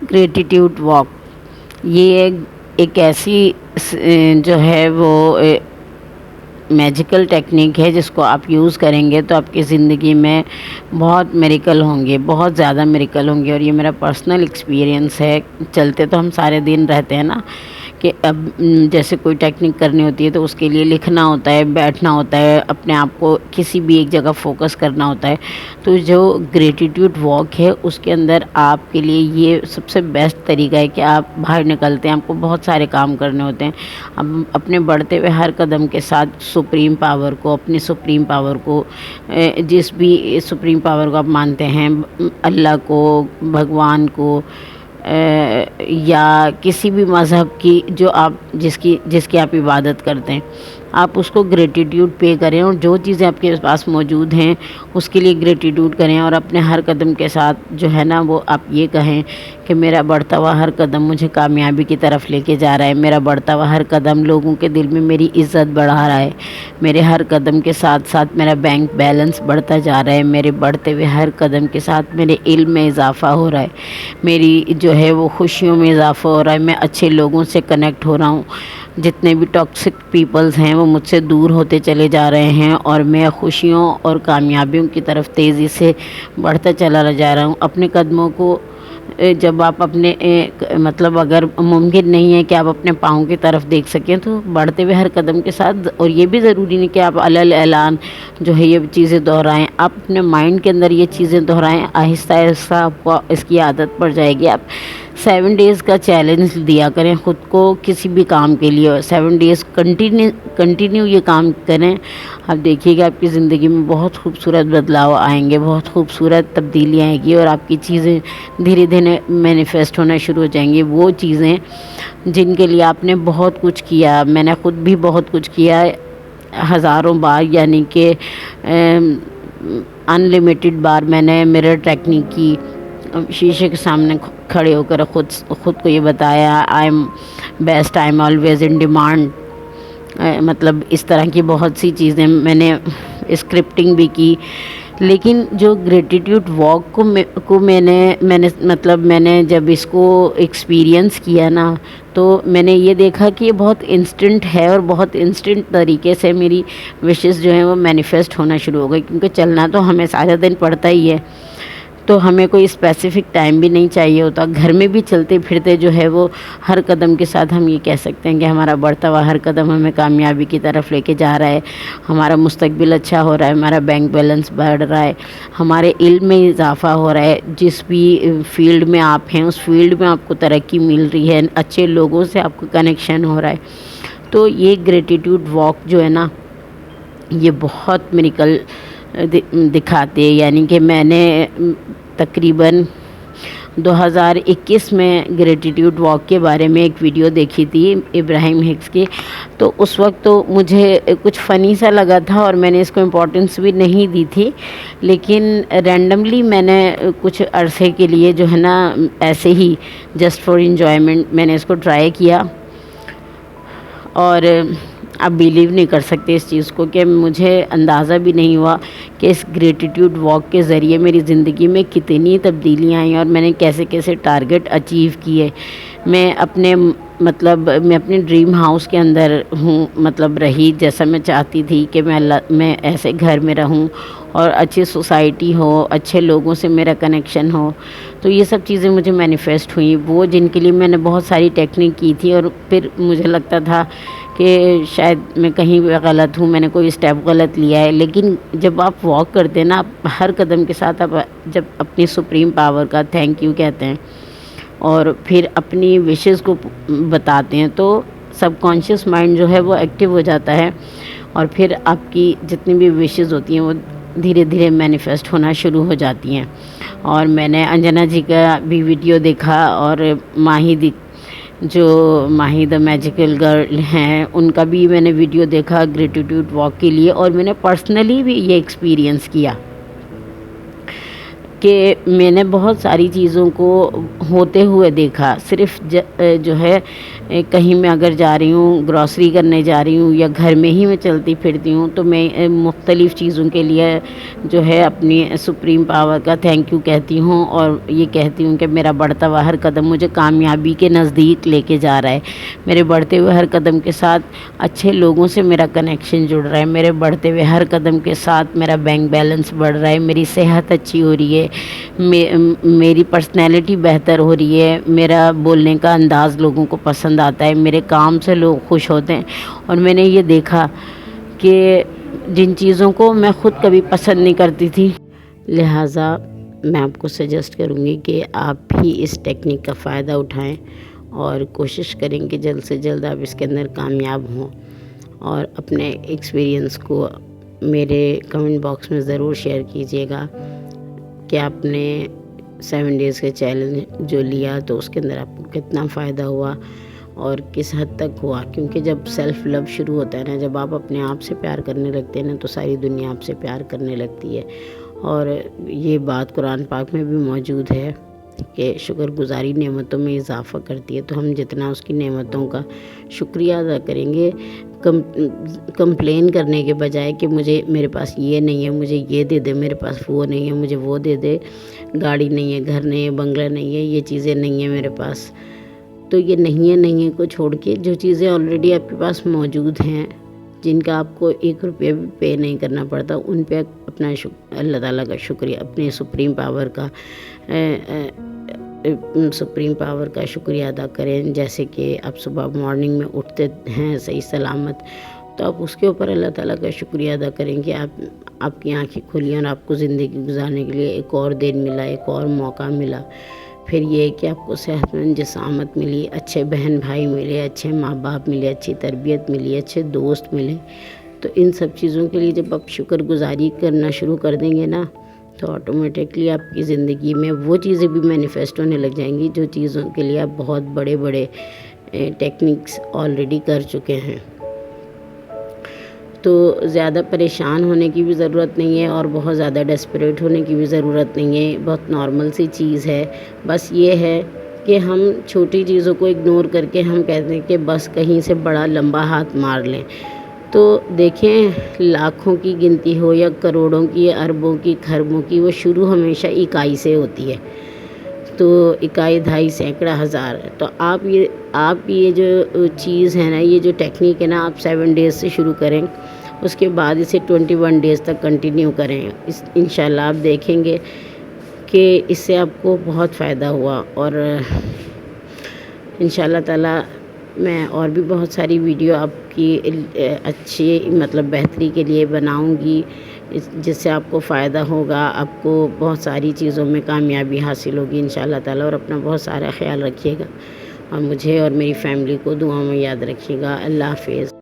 Gratitude walk یہ ایک ایسی جو ہے وہ میجیکل ٹیکنیک ہے جس کو آپ یوز کریں گے تو آپ کی زندگی میں بہت میریکل ہوں گے، بہت زیادہ میریکل ہوں گے. اور یہ میرا پرسنل ایکسپیرینس ہے. چلتے تو ہم سارے دن رہتے ہیں نا کہ اب جیسے کوئی ٹیکنیک کرنی ہوتی ہے تو اس کے لیے لکھنا ہوتا ہے، بیٹھنا ہوتا ہے، اپنے آپ کو کسی بھی ایک جگہ فوکس کرنا ہوتا ہے. تو جو گریٹیٹیوڈ واک ہے اس کے اندر آپ کے لیے یہ سب سے بیسٹ طریقہ ہے کہ آپ باہر نکلتے ہیں، آپ کو بہت سارے کام کرنے ہوتے ہیں. اب اپنے بڑھتے ہوئے ہر قدم کے ساتھ سپریم پاور کو، اپنی سپریم پاور کو، جس بھی سپریم پاور کو آپ مانتے ہیں، اللہ کو، بھگوان کو، یا کسی بھی مذہب کی جو آپ جس کی آپ عبادت کرتے ہیں، آپ اس کو گریٹیٹیوڈ پے کریں. اور جو چیزیں آپ کے پاس موجود ہیں اس کے لیے گریٹیٹیوڈ کریں. اور اپنے ہر قدم کے ساتھ جو ہے نا وہ آپ یہ کہیں کہ میرا بڑھتا ہوا ہر قدم مجھے کامیابی کی طرف لے کے جا رہا ہے، میرا بڑھتا ہوا ہر قدم لوگوں کے دل میں میری عزت بڑھا رہا ہے، میرے ہر قدم کے ساتھ ساتھ میرا بینک بیلنس بڑھتا جا رہا ہے، میرے بڑھتے ہوئے ہر قدم کے ساتھ میرے علم میں اضافہ ہو رہا ہے، میری جو ہے وہ خوشیوں میں اضافہ ہو رہا ہے، میں اچھے لوگوں سے کنیکٹ ہو رہا ہوں، جتنے بھی ٹاکسک پیپلز ہیں وہ مجھ سے دور ہوتے چلے جا رہے ہیں، اور میں خوشیوں اور کامیابیوں کی طرف تیزی سے بڑھتا چلا جا رہا ہوں. اپنے قدموں کو جب آپ اپنے مطلب اگر ممکن نہیں ہے کہ آپ اپنے پاؤں کی طرف دیکھ سکیں تو بڑھتے ہوئے ہر قدم کے ساتھ، اور یہ بھی ضروری نہیں کہ آپ علل اعلان جو ہے یہ چیزیں دہرائیں، آپ اپنے مائنڈ کے اندر یہ چیزیں دہرائیں. آہستہ آہستہ آپ کو اس کی عادت پڑ جائے گی. آپ 7 ڈیز کا چیلنج دیا کریں خود کو کسی بھی کام کے لیے، 7 ڈیز کنٹینیو یہ کام کریں. آپ دیکھیے کہ آپ کی زندگی میں بہت خوبصورت بدلاؤ آئیں گے، بہت خوبصورت تبدیلی آئے گی، اور آپ کی چیزیں دھیرے دھیرے مینیفیسٹ ہونا شروع ہو جائیں گی. وہ چیزیں جن کے لیے آپ نے بہت کچھ کیا، میں نے خود بھی بہت کچھ کیا ہزاروں بار، یعنی کہ ان لمیٹڈ بار میں نے میرر ٹیکنیک کی، شیشے کے سامنے کھڑے ہو کر خود کو یہ بتایا I am best, I am always in demand. مطلب اس طرح کی بہت سی چیزیں میں نے اسکرپٹنگ بھی کی. لیکن جو گریٹیٹیوڈ واک کو میں نے جب اس کو ایکسپیرینس کیا نا تو میں نے یہ دیکھا کہ یہ بہت انسٹنٹ ہے، اور بہت انسٹنٹ طریقے سے میری وشز جو ہیں وہ مینیفیسٹ ہونا شروع ہو گئی. کیونکہ چلنا تو ہمیں سارا دن پڑتا ہی ہے، تو ہمیں کوئی اسپیسیفک ٹائم بھی نہیں چاہیے ہوتا. گھر میں بھی چلتے پھرتے جو ہے وہ ہر قدم کے ساتھ ہم یہ کہہ سکتے ہیں کہ ہمارا بڑھتا ہوا ہر قدم ہمیں کامیابی کی طرف لے کے جا رہا ہے، ہمارا مستقبل اچھا ہو رہا ہے، ہمارا بینک بیلنس بڑھ رہا ہے، ہمارے علم میں اضافہ ہو رہا ہے، جس بھی فیلڈ میں آپ ہیں اس فیلڈ میں آپ کو ترقی مل رہی ہے، اچھے لوگوں سے آپ کو کنیکشن ہو رہا ہے. تو یہ گریٹیٹیوڈ واک جو ہے نا یہ بہت میریکل دکھاتے. یعنی کہ میں نے تقریباً 2021 میں گریٹیٹیوڈ واک کے بارے میں ایک ویڈیو دیکھی تھی ابراہیم ہکس کی. تو اس وقت تو مجھے کچھ فنی سا لگا تھا اور میں نے اس کو امپورٹنس بھی نہیں دی تھی، لیکن رینڈملی میں نے کچھ عرصے کے لیے جو ہے نا ایسے ہی جسٹ فار انجوائمنٹ میں نے اس کو ٹرائی کیا. اور آپ بیلیو نہیں کر سکتے اس چیز کو کہ مجھے اندازہ بھی نہیں ہوا کہ اس گریٹیٹیوڈ واک کے ذریعے میری زندگی میں کتنی تبدیلیاں آئیں اور میں نے کیسے کیسے ٹارگٹ اچیو کیے. میں اپنے ڈریم ہاؤس کے اندر ہوں، مطلب رہی جیسا میں چاہتی تھی کہ میں ایسے گھر میں رہوں اور اچھی سوسائٹی ہو، اچھے لوگوں سے میرا کنیکشن ہو. تو یہ سب چیزیں مجھے مینیفیسٹ ہوئیں، وہ جن کے لیے میں نے بہت ساری ٹیکنیک کی تھی. اور پھر مجھے لگتا تھا کہ شاید میں کہیں بھی غلط ہوں، میں نے کوئی اسٹیپ غلط لیا ہے. لیکن جب آپ واک کرتے ہیں نا، آپ ہر قدم کے ساتھ آپ جب اپنی سپریم پاور کا تھینک یو کہتے ہیں اور پھر اپنی وشز کو بتاتے ہیں تو سب کانشیس مائنڈ جو ہے وہ ایکٹیو ہو جاتا ہے، اور پھر آپ کی جتنی بھی وشز ہوتی ہیں وہ دھیرے دھیرے مینیفیسٹ ہونا شروع ہو جاتی ہیں. اور میں نے انجنا جی کا بھی ویڈیو دیکھا، اور ماہی دا میجیکل گرل ہیں، ان کا بھی میں نے ویڈیو دیکھا گریٹیٹیوڈ واک کے لیے، اور میں نے پرسنلی بھی یہ ایکسپیرینس کیا. کہ میں نے بہت ساری چیزوں کو ہوتے ہوئے دیکھا. صرف جو ہے کہیں میں اگر جا رہی ہوں گروسری کرنے جا رہی ہوں یا گھر میں ہی میں چلتی پھرتی ہوں تو میں مختلف چیزوں کے لیے جو ہے اپنی سپریم پاور کا تھینک یو کہتی ہوں، اور یہ کہتی ہوں کہ میرا بڑھتا ہوا ہر قدم مجھے کامیابی کے نزدیک لے کے جا رہا ہے. میرے بڑھتے ہوئے ہر قدم کے ساتھ اچھے لوگوں سے میرا کنیکشن جڑ رہا ہے. میرے بڑھتے ہوئے ہر قدم کے ساتھ میرا بینک بیلنس بڑھ رہا ہے. میری صحت اچھی ہو رہی ہے. میری پرسنالٹی بہتر ہو رہی ہے. میرا بولنے کا انداز لوگوں کو پسند آتا ہے. میرے کام سے لوگ خوش ہوتے ہیں. اور میں نے یہ دیکھا کہ جن چیزوں کو میں خود کبھی پسند نہیں کرتی تھی، لہٰذا میں آپ کو سجیسٹ کروں گی کہ آپ بھی اس ٹیکنیک کا فائدہ اٹھائیں اور کوشش کریں کہ جلد سے جلد آپ اس کے اندر کامیاب ہوں. اور اپنے ایکسپیرینس کو میرے کمنٹ باکس میں ضرور شیئر کیجیے گا کہ آپ نے 7 ڈیز کا چیلنج جو لیا تو اس کے اندر آپ کو کتنا فائدہ ہوا اور کس حد تک ہوا. کیونکہ جب سیلف لو شروع ہوتا ہے نا، جب آپ اپنے آپ سے پیار کرنے لگتے ہیں نا، تو ساری دنیا آپ سے پیار کرنے لگتی ہے. اور یہ بات قرآن پاک میں بھی موجود ہے کہ شکر گزاری نعمتوں میں اضافہ کرتی ہے. تو ہم جتنا اس کی نعمتوں کا شکریہ ادا کریں گے، کمپلین کرنے کے بجائے کہ میرے پاس یہ نہیں ہے، مجھے یہ دے دے، میرے پاس وہ نہیں ہے، مجھے وہ دے دے، گاڑی نہیں ہے، گھر نہیں ہے، بنگلہ نہیں ہے، یہ چیزیں نہیں ہیں میرے پاس. تو یہ نہیں ہے کو چھوڑ کے جو چیزیں آلریڈی آپ کے پاس موجود ہیں، جن کا آپ کو 1 روپیہ بھی پے نہیں کرنا پڑتا، ان پہ اپنا اللہ تعالیٰ کا شکریہ، اپنے سپریم پاور کا شکریہ ادا کریں. جیسے کہ آپ صبح مارننگ میں اٹھتے ہیں صحیح سلامت، تو آپ اس کے اوپر اللہ تعالیٰ کا شکریہ ادا کریں کہ آپ کی آنکھیں کھلی اور آپ کو زندگی گزارنے کے لیے ایک اور دن ملا، ایک اور موقع ملا. پھر یہ کہ آپ کو صحت مند جسامت ملی، اچھے بہن بھائی ملے، اچھے ماں باپ ملے، اچھی تربیت ملی، اچھے دوست ملے. تو ان سب چیزوں کے لیے جب آپ شکر گزاری کرنا شروع کر دیں گے نا، تو آٹومیٹکلی آپ کی زندگی میں وہ چیزیں بھی مینیفیسٹ ہونے لگ جائیں گی جو چیزوں کے لیے آپ بہت بڑے ٹیکنیکس آلریڈی کر چکے ہیں. تو زیادہ پریشان ہونے کی بھی ضرورت نہیں ہے اور بہت زیادہ ڈیسپریٹ ہونے کی بھی ضرورت نہیں ہے. بہت نارمل سی چیز ہے. بس یہ ہے کہ ہم چھوٹی چیزوں کو اگنور کر کے ہم کہتے ہیں کہ بس کہیں سے بڑا لمبا ہاتھ مار لیں. تو دیکھیں، لاکھوں کی گنتی ہو یا کروڑوں کی، اربوں کی، کھربوں کی، وہ شروع ہمیشہ اکائی سے ہوتی ہے. تو اکائی، دھائی، سینکڑا، ہزار. تو آپ یہ جو چیز ہے نا، یہ جو ٹیکنیک ہے نا، آپ 7 ڈیز سے شروع کریں، اس کے بعد اسے 21 ڈیز تک کنٹینیو کریں. انشاءاللہ آپ دیکھیں گے کہ اس سے آپ کو بہت فائدہ ہوا. اور انشاءاللہ تعالیٰ میں اور بھی بہت ساری ویڈیو آپ کی اچھی بہتری کے لیے بناؤں گی، جس سے آپ کو فائدہ ہوگا، آپ کو بہت ساری چیزوں میں کامیابی حاصل ہوگی انشاءاللہ تعالیٰ. اور اپنا بہت سارا خیال رکھیے گا اور مجھے اور میری فیملی کو دعاؤں میں یاد رکھیے گا. اللہ حافظ.